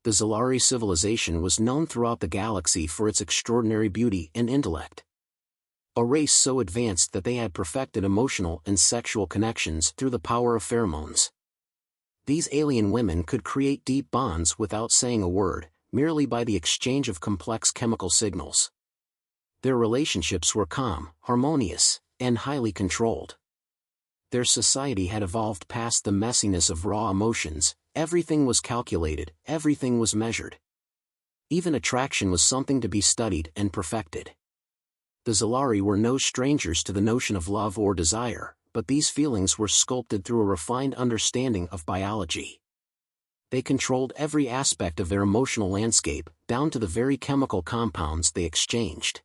The Zalari civilization was known throughout the galaxy for its extraordinary beauty and intellect. A race so advanced that they had perfected emotional and sexual connections through the power of pheromones. These alien women could create deep bonds without saying a word, merely by the exchange of complex chemical signals. Their relationships were calm, harmonious, and highly controlled. Their society had evolved past the messiness of raw emotions. Everything was calculated, everything was measured. Even attraction was something to be studied and perfected. The Zalari were no strangers to the notion of love or desire, but these feelings were sculpted through a refined understanding of biology. They controlled every aspect of their emotional landscape, down to the very chemical compounds they exchanged.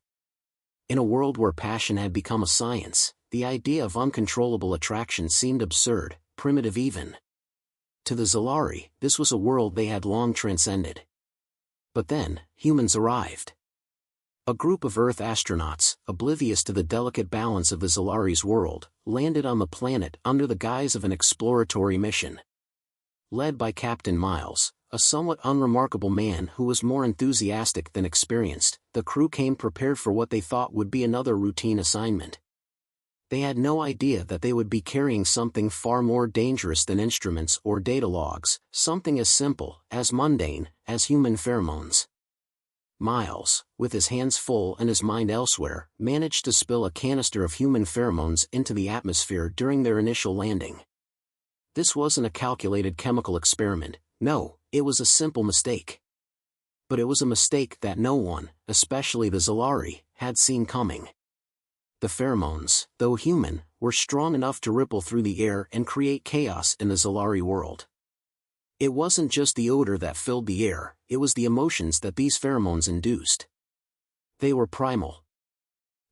In a world where passion had become a science, the idea of uncontrollable attraction seemed absurd, primitive even. To the Zalari, this was a world they had long transcended. But then, humans arrived. A group of Earth astronauts, oblivious to the delicate balance of the Zalari's world, landed on the planet under the guise of an exploratory mission. Led by Captain Miles, a somewhat unremarkable man who was more enthusiastic than experienced, the crew came prepared for what they thought would be another routine assignment. They had no idea that they would be carrying something far more dangerous than instruments or data logs, something as simple, as mundane, as human pheromones. Miles, with his hands full and his mind elsewhere, managed to spill a canister of human pheromones into the atmosphere during their initial landing. This wasn't a calculated chemical experiment, no, it was a simple mistake. But it was a mistake that no one, especially the Zalari, had seen coming. The pheromones, though human, were strong enough to ripple through the air and create chaos in the Zalari world. It wasn't just the odor that filled the air, it was the emotions that these pheromones induced. They were primal.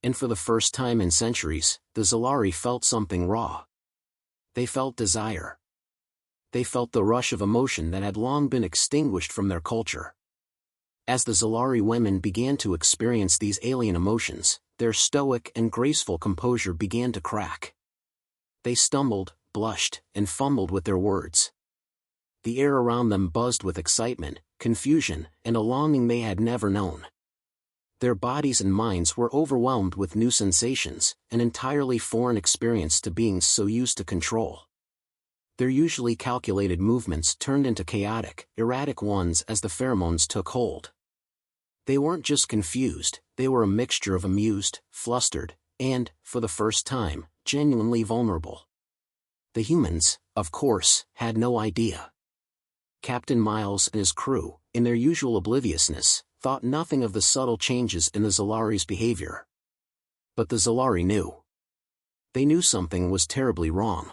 And for the first time in centuries, the Zalari felt something raw. They felt desire. They felt the rush of emotion that had long been extinguished from their culture. As the Zalari women began to experience these alien emotions, their stoic and graceful composure began to crack. They stumbled, blushed, and fumbled with their words. The air around them buzzed with excitement, confusion, and a longing they had never known. Their bodies and minds were overwhelmed with new sensations, an entirely foreign experience to beings so used to control. Their usually calculated movements turned into chaotic, erratic ones as the pheromones took hold. They weren't just confused, they were a mixture of amused, flustered, and, for the first time, genuinely vulnerable. The humans, of course, had no idea. Captain Miles and his crew, in their usual obliviousness, thought nothing of the subtle changes in the Zalari's behavior. But the Zalari knew. They knew something was terribly wrong.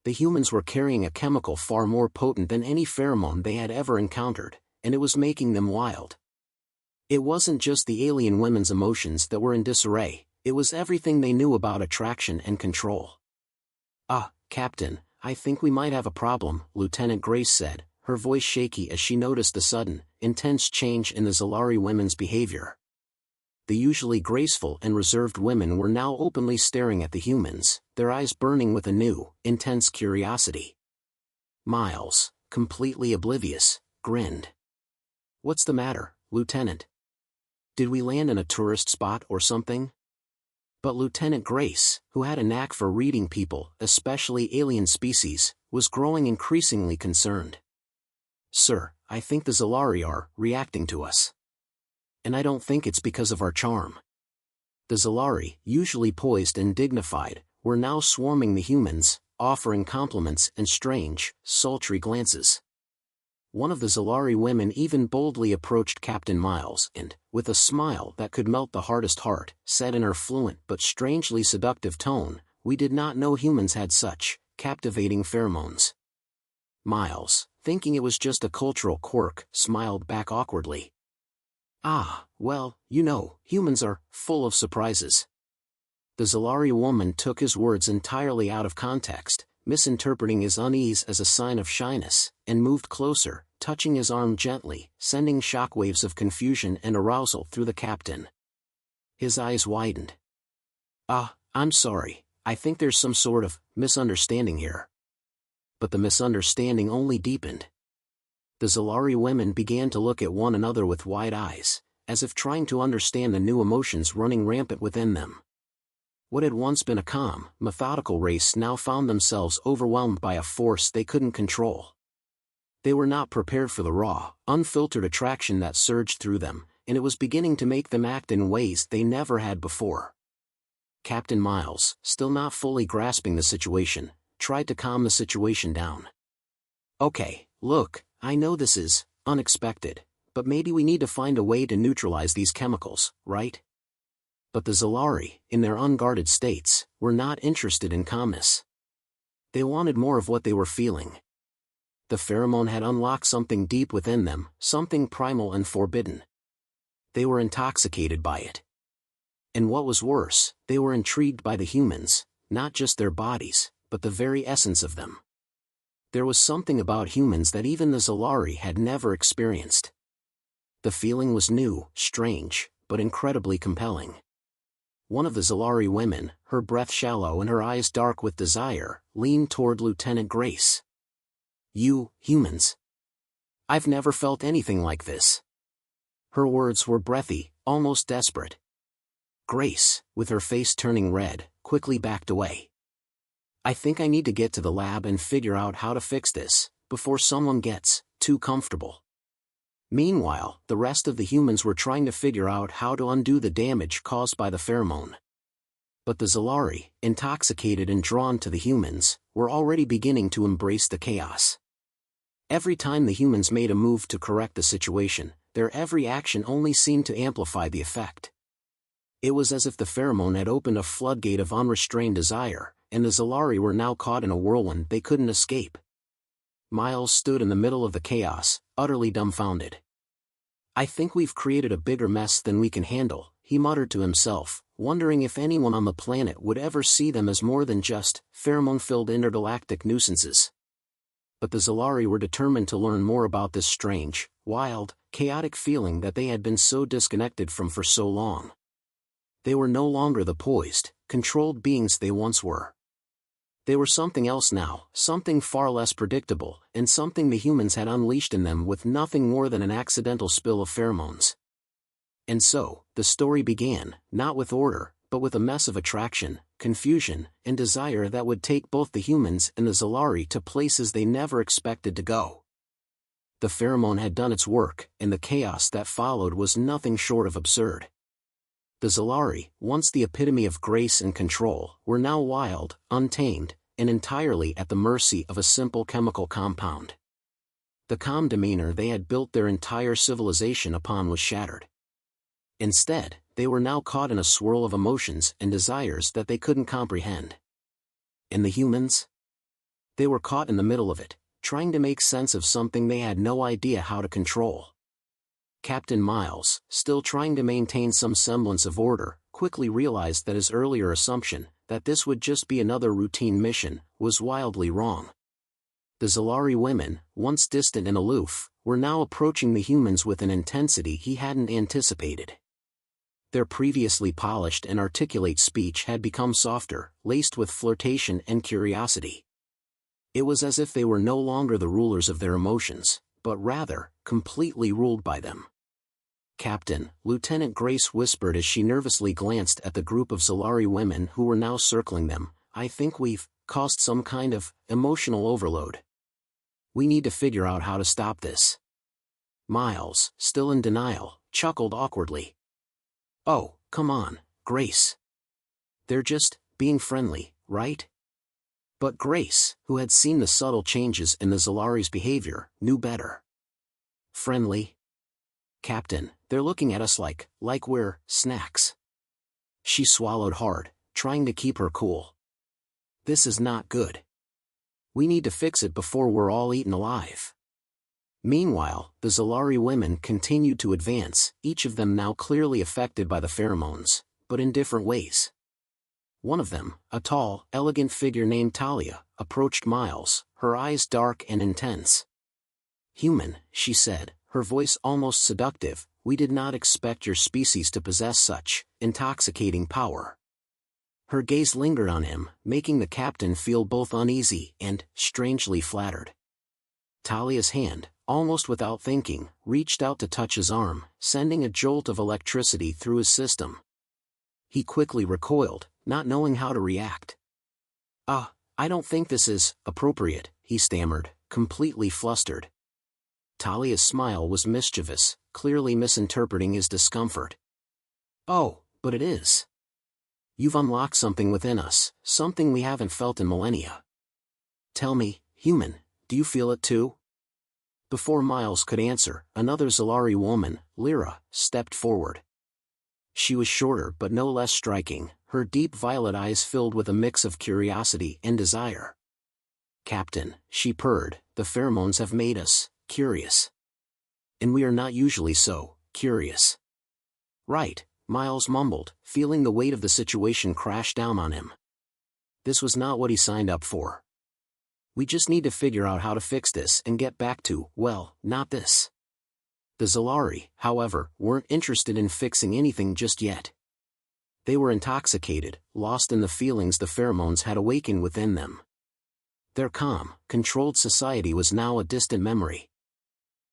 The humans were carrying a chemical far more potent than any pheromone they had ever encountered, and it was making them wild. It wasn't just the alien women's emotions that were in disarray, it was everything they knew about attraction and control. "Ah, Captain, I think we might have a problem," Lieutenant Grace said, her voice shaky as she noticed the sudden, intense change in the Zalari women's behavior. The usually graceful and reserved women were now openly staring at the humans, their eyes burning with a new, intense curiosity. Miles, completely oblivious, grinned. "What's the matter, Lieutenant? Did we land in a tourist spot or something?" But Lieutenant Grace, who had a knack for reading people, especially alien species, was growing increasingly concerned. "Sir, I think the Zalari are reacting to us. And I don't think it's because of our charm." The Zalari, usually poised and dignified, were now swarming the humans, offering compliments and strange, sultry glances. One of the Zalari women even boldly approached Captain Miles and, with a smile that could melt the hardest heart, said in her fluent but strangely seductive tone, "We did not know humans had such captivating pheromones." Miles, thinking it was just a cultural quirk, smiled back awkwardly. "Ah, well, you know, humans are full of surprises." The Zalari woman took his words entirely out of context, misinterpreting his unease as a sign of shyness, and moved closer, touching his arm gently, sending shockwaves of confusion and arousal through the captain. His eyes widened. "Ah, I'm sorry, I think there's some sort of misunderstanding here." But the misunderstanding only deepened. The Zalari women began to look at one another with wide eyes, as if trying to understand the new emotions running rampant within them. What had once been a calm, methodical race now found themselves overwhelmed by a force they couldn't control. They were not prepared for the raw, unfiltered attraction that surged through them, and it was beginning to make them act in ways they never had before. Captain Miles, still not fully grasping the situation, tried to calm the situation down. "Okay, look, I know this is unexpected, but maybe we need to find a way to neutralize these chemicals, right?" But the Zalari, in their unguarded states, were not interested in calmness. They wanted more of what they were feeling. The pheromone had unlocked something deep within them, something primal and forbidden. They were intoxicated by it. And what was worse, they were intrigued by the humans, not just their bodies, but the very essence of them. There was something about humans that even the Zalari had never experienced. The feeling was new, strange, but incredibly compelling. One of the Zalari women, her breath shallow and her eyes dark with desire, leaned toward Lieutenant Grace. "You, humans. I've never felt anything like this." Her words were breathy, almost desperate. Grace, with her face turning red, quickly backed away. "I think I need to get to the lab and figure out how to fix this, before someone gets too comfortable." Meanwhile, the rest of the humans were trying to figure out how to undo the damage caused by the pheromone. But the Zalari, intoxicated and drawn to the humans, were already beginning to embrace the chaos. Every time the humans made a move to correct the situation, their every action only seemed to amplify the effect. It was as if the pheromone had opened a floodgate of unrestrained desire, and the Zalari were now caught in a whirlwind they couldn't escape. Miles stood in the middle of the chaos, utterly dumbfounded. "I think we've created a bigger mess than we can handle," he muttered to himself, wondering if anyone on the planet would ever see them as more than just pheromone-filled intergalactic nuisances. But the Zalari were determined to learn more about this strange, wild, chaotic feeling that they had been so disconnected from for so long. They were no longer the poised, controlled beings they once were. They were something else now, something far less predictable, and something the humans had unleashed in them with nothing more than an accidental spill of pheromones. And so, the story began, not with order, but with a mess of attraction, confusion, and desire that would take both the humans and the Zalari to places they never expected to go. The pheromone had done its work, and the chaos that followed was nothing short of absurd. The Zalari, once the epitome of grace and control, were now wild, untamed, and entirely at the mercy of a simple chemical compound. The calm demeanor they had built their entire civilization upon was shattered. Instead, they were now caught in a swirl of emotions and desires that they couldn't comprehend. And the humans? They were caught in the middle of it, trying to make sense of something they had no idea how to control. Captain Miles, still trying to maintain some semblance of order, quickly realized that his earlier assumption, that this would just be another routine mission, was wildly wrong. The Zalari women, once distant and aloof, were now approaching the humans with an intensity he hadn't anticipated. Their previously polished and articulate speech had become softer, laced with flirtation and curiosity. It was as if they were no longer the rulers of their emotions, but rather, completely ruled by them. "Captain," Lieutenant Grace whispered as she nervously glanced at the group of Zalari women who were now circling them, "I think we've caused some kind of emotional overload. We need to figure out how to stop this." Miles, still in denial, chuckled awkwardly. "Oh, come on, Grace. They're just being friendly, right?" But Grace, who had seen the subtle changes in the Zalari's behavior, knew better. "Friendly? Captain, they're looking at us like we're snacks." She swallowed hard, trying to keep her cool. "This is not good. We need to fix it before we're all eaten alive." Meanwhile, the Zalari women continued to advance, each of them now clearly affected by the pheromones, but in different ways. One of them, a tall, elegant figure named Talia, approached Miles, her eyes dark and intense. "Human," she said, her voice almost seductive, "we did not expect your species to possess such intoxicating power." Her gaze lingered on him, making the captain feel both uneasy and strangely flattered. Talia's hand, almost without thinking, reached out to touch his arm, sending a jolt of electricity through his system. He quickly recoiled, not knowing how to react. I don't think this is appropriate," he stammered, completely flustered. Talia's smile was mischievous, clearly misinterpreting his discomfort. "Oh, but it is. You've unlocked something within us, something we haven't felt in millennia. Tell me, human, do you feel it too?" Before Miles could answer, another Zalari woman, Lyra, stepped forward. She was shorter but no less striking, her deep violet eyes filled with a mix of curiosity and desire. "Captain," she purred, "the pheromones have made us curious. And we are not usually so curious." "Right," Miles mumbled, feeling the weight of the situation crash down on him. This was not what he signed up for. "We just need to figure out how to fix this and get back to, well, not this." The Zalari, however, weren't interested in fixing anything just yet. They were intoxicated, lost in the feelings the pheromones had awakened within them. Their calm, controlled society was now a distant memory.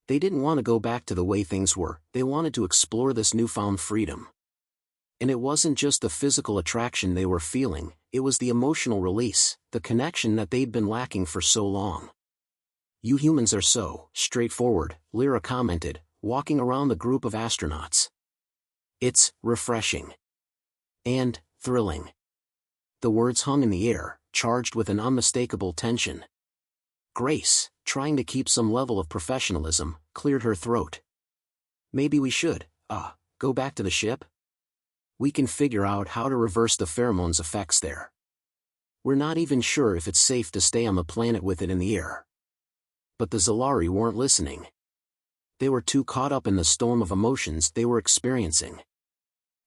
They didn't want to go back to the way things were, they wanted to explore this newfound freedom. And it wasn't just the physical attraction they were feeling, it was the emotional release, the connection that they'd been lacking for so long. "You humans are so straightforward," Lyra commented, walking around the group of astronauts. "It's refreshing. And thrilling." The words hung in the air, charged with an unmistakable tension. Grace, trying to keep some level of professionalism, cleared her throat. "Maybe we should, go back to the ship? We can figure out how to reverse the pheromones' effects there. We're not even sure if it's safe to stay on the planet with it in the air." But the Zalari weren't listening. They were too caught up in the storm of emotions they were experiencing.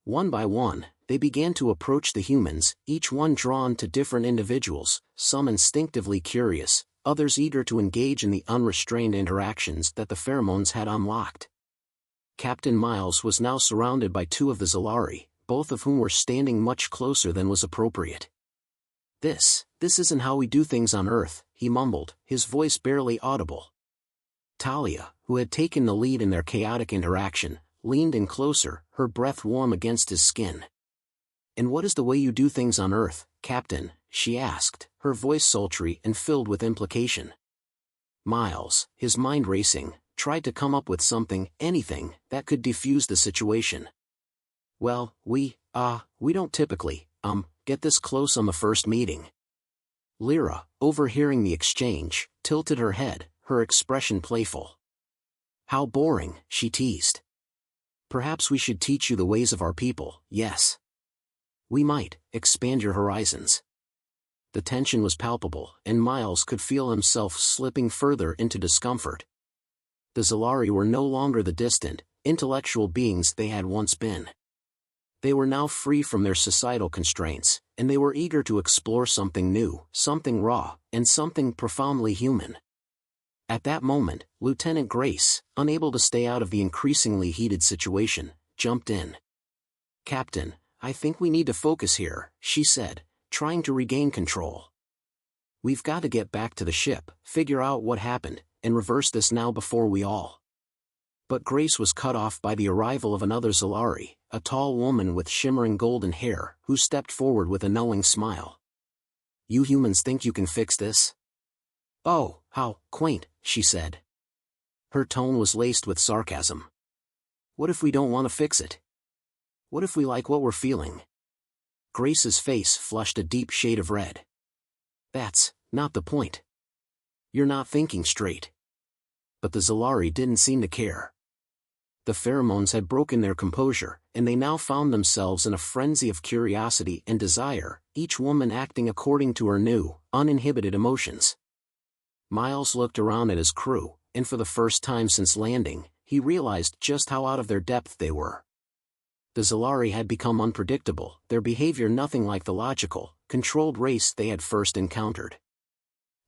One by one, they began to approach the humans, each one drawn to different individuals, some instinctively curious, others eager to engage in the unrestrained interactions that the pheromones had unlocked. Captain Miles was now surrounded by two of the Zalari, both of whom were standing much closer than was appropriate. This isn't how we do things on Earth," he mumbled, his voice barely audible. Talia, who had taken the lead in their chaotic interaction, leaned in closer, her breath warm against his skin. "And what is the way you do things on Earth, Captain?" she asked, her voice sultry and filled with implication. Miles, his mind racing, tried to come up with something, anything, that could defuse the situation. "Well, we don't typically, get this close on the first meeting." Lyra, overhearing the exchange, tilted her head, her expression playful. "How boring," she teased. "Perhaps we should teach you the ways of our people, yes. We might expand your horizons." The tension was palpable, and Miles could feel himself slipping further into discomfort. The Zalari were no longer the distant, intellectual beings they had once been. They were now free from their societal constraints, and they were eager to explore something new, something raw, and something profoundly human. At that moment, Lieutenant Grace, unable to stay out of the increasingly heated situation, jumped in. "Captain, I think we need to focus here," she said, trying to regain control. "We've got to get back to the ship, figure out what happened, and reverse this now before we all." But Grace was cut off by the arrival of another Zalari, a tall woman with shimmering golden hair, who stepped forward with a knowing smile. "You humans think you can fix this?" "Oh, how quaint," she said. Her tone was laced with sarcasm. "What if we don't want to fix it? What if we like what we're feeling?" Grace's face flushed a deep shade of red. "That's not the point. You're not thinking straight." But the Zalari didn't seem to care. The pheromones had broken their composure, and they now found themselves in a frenzy of curiosity and desire, each woman acting according to her new, uninhibited emotions. Miles looked around at his crew, and for the first time since landing, he realized just how out of their depth they were. The Zalari had become unpredictable, their behavior nothing like the logical, controlled race they had first encountered.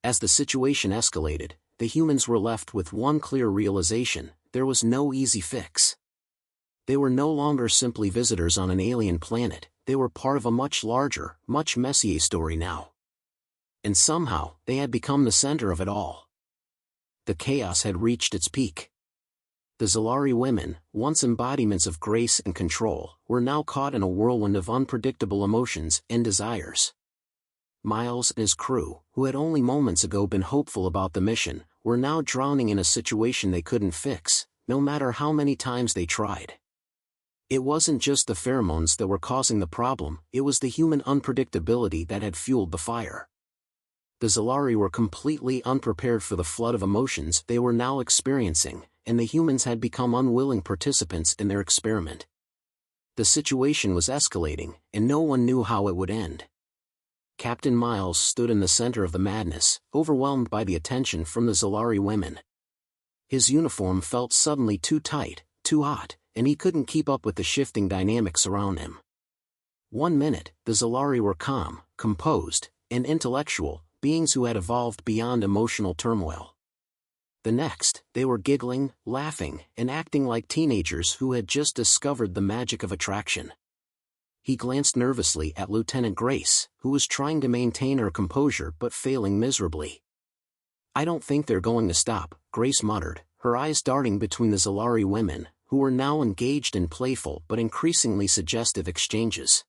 As the situation escalated, the humans were left with one clear realization: there was no easy fix. They were no longer simply visitors on an alien planet, they were part of a much larger, much messier story now. And somehow, they had become the center of it all. The chaos had reached its peak. The Zalari women, once embodiments of grace and control, were now caught in a whirlwind of unpredictable emotions and desires. Miles and his crew, who had only moments ago been hopeful about the mission, were now drowning in a situation they couldn't fix, no matter how many times they tried. It wasn't just the pheromones that were causing the problem, it was the human unpredictability that had fueled the fire. The Zalari were completely unprepared for the flood of emotions they were now experiencing, and the humans had become unwilling participants in their experiment. The situation was escalating, and no one knew how it would end. Captain Miles stood in the center of the madness, overwhelmed by the attention from the Zalari women. His uniform felt suddenly too tight, too hot, and he couldn't keep up with the shifting dynamics around him. One minute, the Zalari were calm, composed, and intellectual, beings who had evolved beyond emotional turmoil. The next, they were giggling, laughing, and acting like teenagers who had just discovered the magic of attraction. He glanced nervously at Lieutenant Grace, who was trying to maintain her composure but failing miserably. "I don't think they're going to stop," Grace muttered, her eyes darting between the Zalari women, who were now engaged in playful but increasingly suggestive exchanges.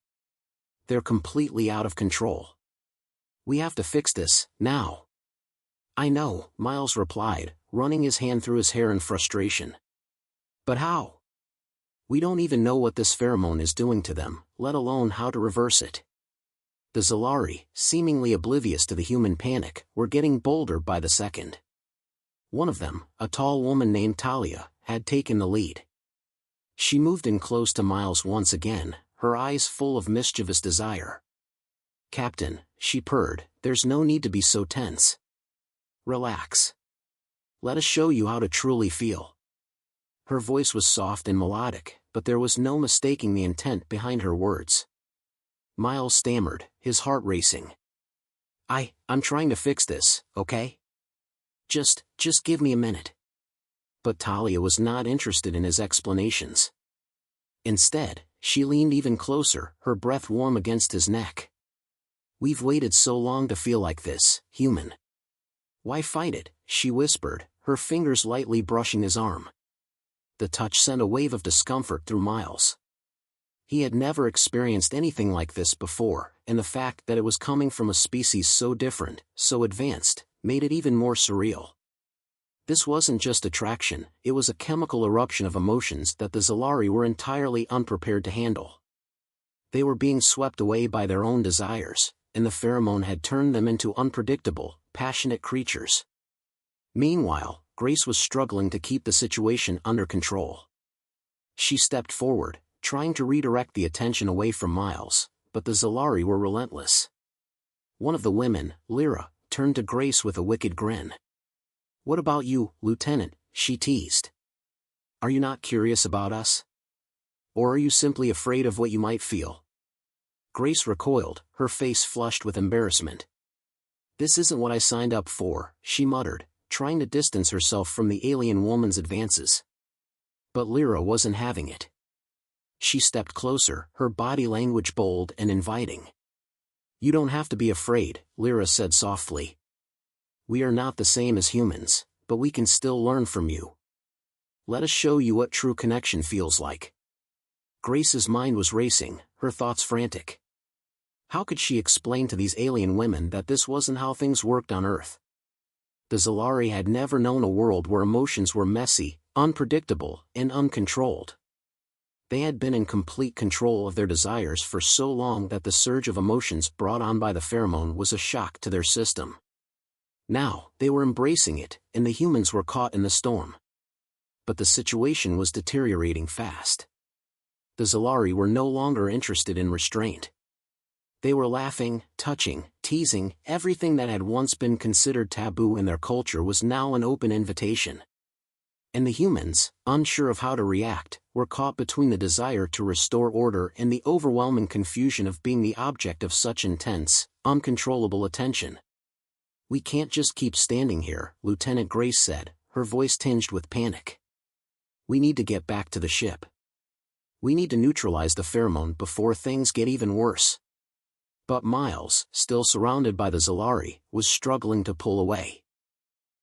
"They're completely out of control. We have to fix this, now." "I know," Miles replied, running his hand through his hair in frustration. "But how? We don't even know what this pheromone is doing to them, let alone how to reverse it." The Zalari, seemingly oblivious to the human panic, were getting bolder by the second. One of them, a tall woman named Talia, had taken the lead. She moved in close to Miles once again, her eyes full of mischievous desire. "Captain," she purred, "there's no need to be so tense. Relax. Let us show you how to truly feel." Her voice was soft and melodic, but there was no mistaking the intent behind her words. Miles stammered, his heart racing. I'm trying to fix this, okay? Just give me a minute." But Talia was not interested in his explanations. Instead, she leaned even closer, her breath warm against his neck. "We've waited so long to feel like this, human. Why fight it?" she whispered, her fingers lightly brushing his arm. The touch sent a wave of discomfort through Miles. He had never experienced anything like this before, and the fact that it was coming from a species so different, so advanced, made it even more surreal. This wasn't just attraction, it was a chemical eruption of emotions that the Zalari were entirely unprepared to handle. They were being swept away by their own desires, and the pheromone had turned them into unpredictable, passionate creatures. Meanwhile, Grace was struggling to keep the situation under control. She stepped forward, trying to redirect the attention away from Miles, but the Zalari were relentless. One of the women, Lyra, turned to Grace with a wicked grin. "What about you, Lieutenant?" she teased. "Are you not curious about us? Or are you simply afraid of what you might feel?" Grace recoiled, her face flushed with embarrassment. "This isn't what I signed up for," she muttered, trying to distance herself from the alien woman's advances. But Lyra wasn't having it. She stepped closer, her body language bold and inviting. "You don't have to be afraid," Lyra said softly. "We are not the same as humans, but we can still learn from you. Let us show you what true connection feels like." Grace's mind was racing, her thoughts frantic. How could she explain to these alien women that this wasn't how things worked on Earth? The Zalari had never known a world where emotions were messy, unpredictable, and uncontrolled. They had been in complete control of their desires for so long that the surge of emotions brought on by the pheromone was a shock to their system. Now, they were embracing it, and the humans were caught in the storm. But the situation was deteriorating fast. The Zalari were no longer interested in restraint. They were laughing, touching, teasing, everything that had once been considered taboo in their culture was now an open invitation. And the humans, unsure of how to react, were caught between the desire to restore order and the overwhelming confusion of being the object of such intense, uncontrollable attention. "We can't just keep standing here," Lieutenant Grace said, her voice tinged with panic. "We need to get back to the ship. We need to neutralize the pheromone before things get even worse." But Miles, still surrounded by the Zalari, was struggling to pull away.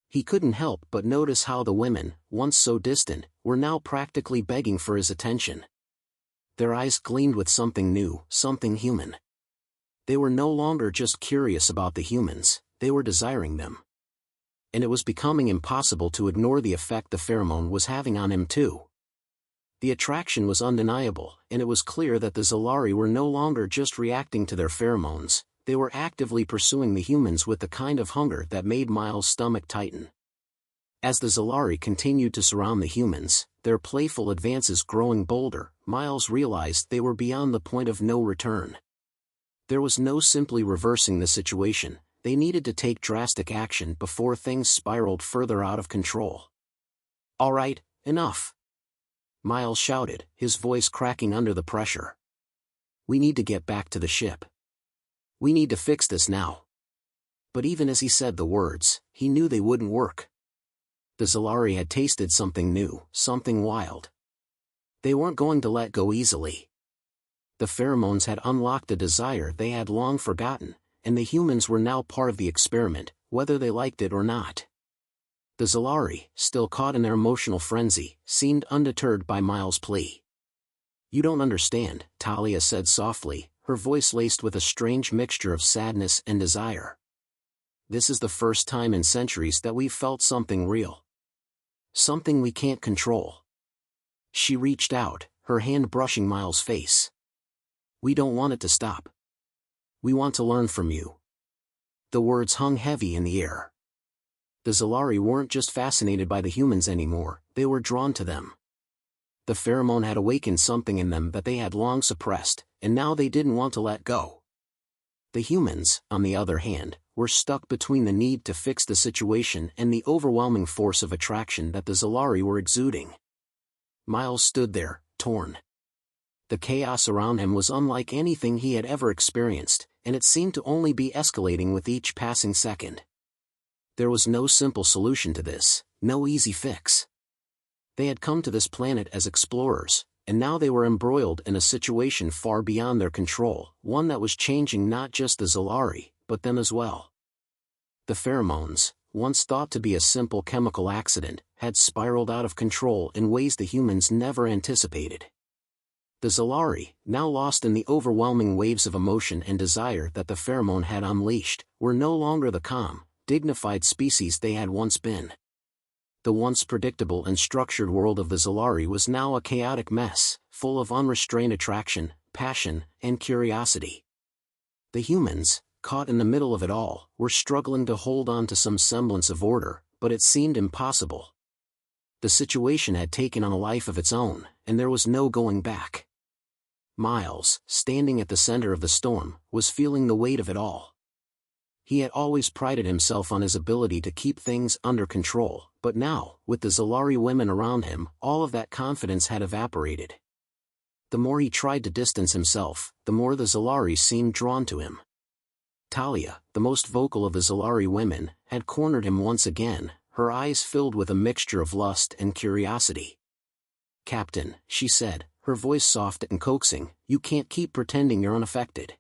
He couldn't help but notice how the women, once so distant, were now practically begging for his attention. Their eyes gleamed with something new, something human. They were no longer just curious about the humans, they were desiring them. And it was becoming impossible to ignore the effect the pheromone was having on him too. The attraction was undeniable, and it was clear that the Zalari were no longer just reacting to their pheromones, they were actively pursuing the humans with the kind of hunger that made Miles' stomach tighten. As the Zalari continued to surround the humans, their playful advances growing bolder, Miles realized they were beyond the point of no return. There was no simply reversing the situation. They needed to take drastic action before things spiraled further out of control. "All right, enough!" Miles shouted, his voice cracking under the pressure. "We need to get back to the ship. We need to fix this now." But even as he said the words, he knew they wouldn't work. The Zalari had tasted something new, something wild. They weren't going to let go easily. The pheromones had unlocked a desire they had long forgotten, and the humans were now part of the experiment, whether they liked it or not. The Zalari, still caught in their emotional frenzy, seemed undeterred by Miles' plea. "You don't understand," Talia said softly, her voice laced with a strange mixture of sadness and desire. "This is the first time in centuries that we've felt something real. Something we can't control." She reached out, her hand brushing Miles' face. "We don't want it to stop. We want to learn from you." The words hung heavy in the air. The Zalari weren't just fascinated by the humans anymore, they were drawn to them. The pheromone had awakened something in them that they had long suppressed, and now they didn't want to let go. The humans, on the other hand, were stuck between the need to fix the situation and the overwhelming force of attraction that the Zalari were exuding. Miles stood there, torn. The chaos around him was unlike anything he had ever experienced, and it seemed to only be escalating with each passing second. There was no simple solution to this, no easy fix. They had come to this planet as explorers, and now they were embroiled in a situation far beyond their control, one that was changing not just the Zalari, but them as well. The pheromones, once thought to be a simple chemical accident, had spiraled out of control in ways the humans never anticipated. The Zalari, now lost in the overwhelming waves of emotion and desire that the pheromone had unleashed, were no longer the calm, dignified species they had once been. The once predictable and structured world of the Zalari was now a chaotic mess, full of unrestrained attraction, passion, and curiosity. The humans, caught in the middle of it all, were struggling to hold on to some semblance of order, but it seemed impossible. The situation had taken on a life of its own, and there was no going back. Miles, standing at the center of the storm, was feeling the weight of it all. He had always prided himself on his ability to keep things under control, but now, with the Zalari women around him, all of that confidence had evaporated. The more he tried to distance himself, the more the Zalari seemed drawn to him. Talia, the most vocal of the Zalari women, had cornered him once again, her eyes filled with a mixture of lust and curiosity. "Captain," she said, her voice soft and coaxing, "you can't keep pretending you're unaffected.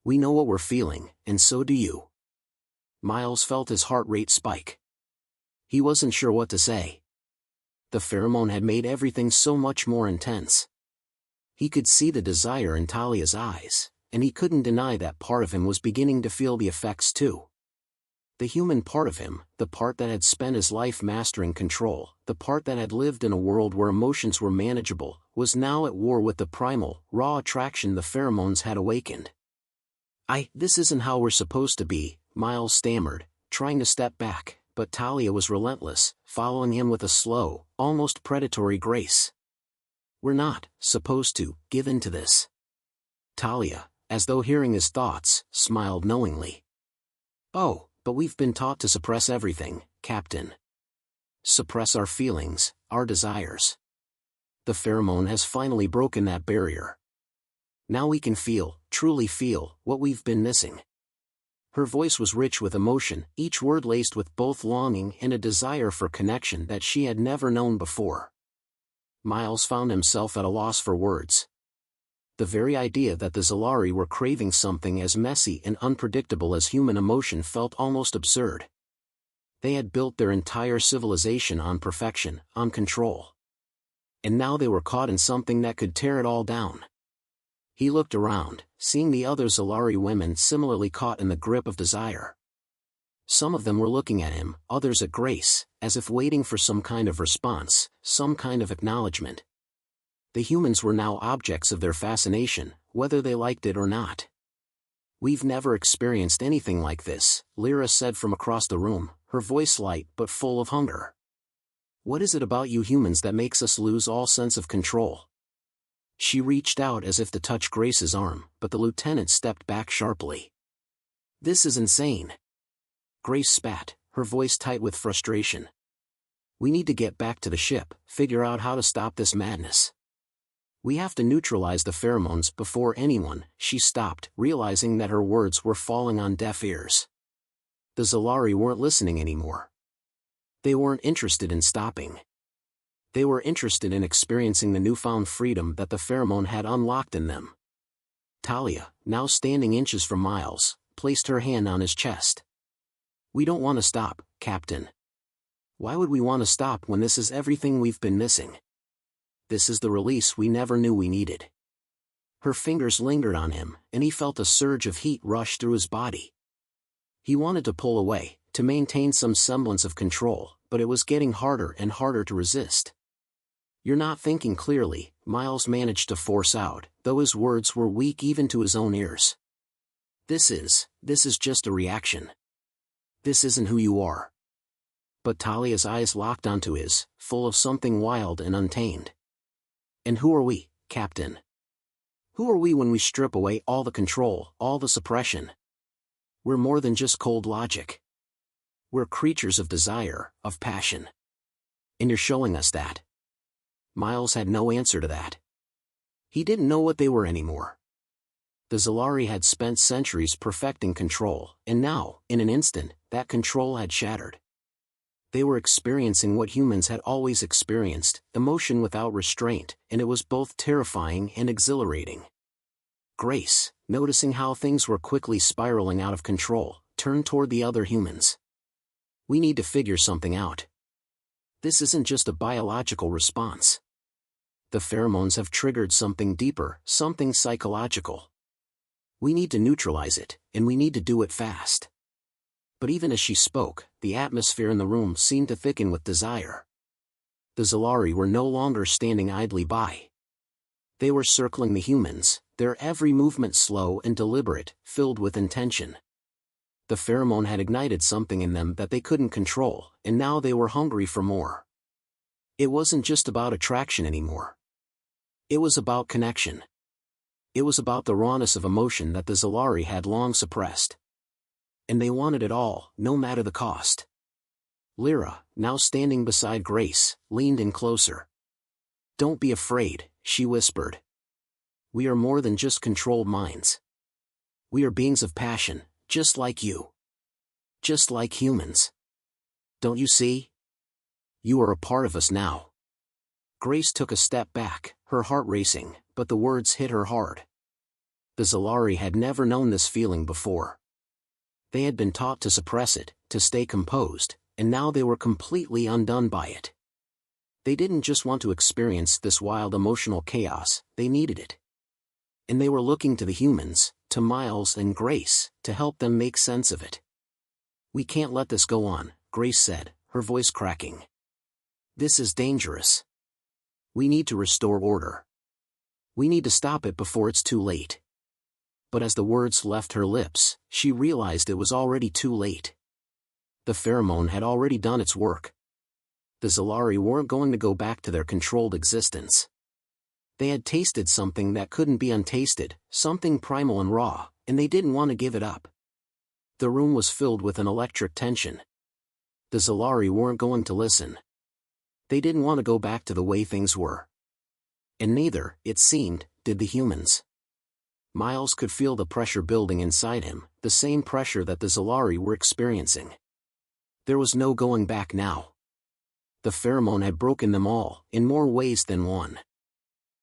We know what we're feeling, and so do you." Miles felt his heart rate spike. He wasn't sure what to say. The pheromone had made everything so much more intense. He could see the desire in Talia's eyes, and he couldn't deny that part of him was beginning to feel the effects too. The human part of him, the part that had spent his life mastering control, the part that had lived in a world where emotions were manageable, was now at war with the primal, raw attraction the pheromones had awakened. This isn't how we're supposed to be," Miles stammered, trying to step back, but Talia was relentless, following him with a slow, almost predatory grace. "We're not supposed to give in to this." Talia, as though hearing his thoughts, smiled knowingly. "Oh, but we've been taught to suppress everything, Captain. Suppress our feelings, our desires. The pheromone has finally broken that barrier. Now we can feel, truly feel, what we've been missing." Her voice was rich with emotion, each word laced with both longing and a desire for connection that she had never known before. Miles found himself at a loss for words. The very idea that the Zalari were craving something as messy and unpredictable as human emotion felt almost absurd. They had built their entire civilization on perfection, on control. And now they were caught in something that could tear it all down. He looked around, seeing the other Zalari women similarly caught in the grip of desire. Some of them were looking at him, others at Grace, as if waiting for some kind of response, some kind of acknowledgement. The humans were now objects of their fascination, whether they liked it or not. "We've never experienced anything like this," Lyra said from across the room, her voice light but full of hunger. "What is it about you humans that makes us lose all sense of control?" She reached out as if to touch Grace's arm, but the lieutenant stepped back sharply. "This is insane." Grace spat, her voice tight with frustration. "We need to get back to the ship, figure out how to stop this madness. We have to neutralize the pheromones before anyone." She stopped, realizing that her words were falling on deaf ears. The Zalari weren't listening anymore. They weren't interested in stopping. They were interested in experiencing the newfound freedom that the pheromone had unlocked in them. Talia, now standing inches from Miles, placed her hand on his chest. "We don't want to stop, Captain. Why would we want to stop when this is everything we've been missing? This is the release we never knew we needed." Her fingers lingered on him, and he felt a surge of heat rush through his body. He wanted to pull away, to maintain some semblance of control, but it was getting harder and harder to resist. "You're not thinking clearly," Miles managed to force out, though his words were weak even to his own ears. This is just a reaction. This isn't who you are." But Talia's eyes locked onto his, full of something wild and untamed. "And who are we, Captain? Who are we when we strip away all the control, all the suppression? We're more than just cold logic. We're creatures of desire, of passion. And you're showing us that." Miles had no answer to that. He didn't know what they were anymore. The Zalari had spent centuries perfecting control, and now, in an instant, that control had shattered. They were experiencing what humans had always experienced, emotion without restraint, and it was both terrifying and exhilarating. Grace, noticing how things were quickly spiraling out of control, turned toward the other humans. "We need to figure something out. This isn't just a biological response. The pheromones have triggered something deeper, something psychological. We need to neutralize it, and we need to do it fast." But even as she spoke, the atmosphere in the room seemed to thicken with desire. The Zalari were no longer standing idly by. They were circling the humans, their every movement slow and deliberate, filled with intention. The pheromone had ignited something in them that they couldn't control, and now they were hungry for more. It wasn't just about attraction anymore. It was about connection. It was about the rawness of emotion that the Zalari had long suppressed. And they wanted it all, no matter the cost. Lyra, now standing beside Grace, leaned in closer. "Don't be afraid," she whispered. "We are more than just controlled minds. We are beings of passion, just like you. Just like humans. Don't you see? You are a part of us now." Grace took a step back, her heart racing, but the words hit her hard. The Zalari had never known this feeling before. They had been taught to suppress it, to stay composed, and now they were completely undone by it. They didn't just want to experience this wild emotional chaos, they needed it. And they were looking to the humans, to Miles and Grace, to help them make sense of it. "We can't let this go on," Grace said, her voice cracking. "This is dangerous. We need to restore order. We need to stop it before it's too late." But as the words left her lips, she realized it was already too late. The pheromone had already done its work. The Zalari weren't going to go back to their controlled existence. They had tasted something that couldn't be untasted, something primal and raw, and they didn't want to give it up. The room was filled with an electric tension. The Zalari weren't going to listen. They didn't want to go back to the way things were. And neither, it seemed, did the humans. Miles could feel the pressure building inside him, the same pressure that the Zalari were experiencing. There was no going back now. The pheromone had broken them all, in more ways than one.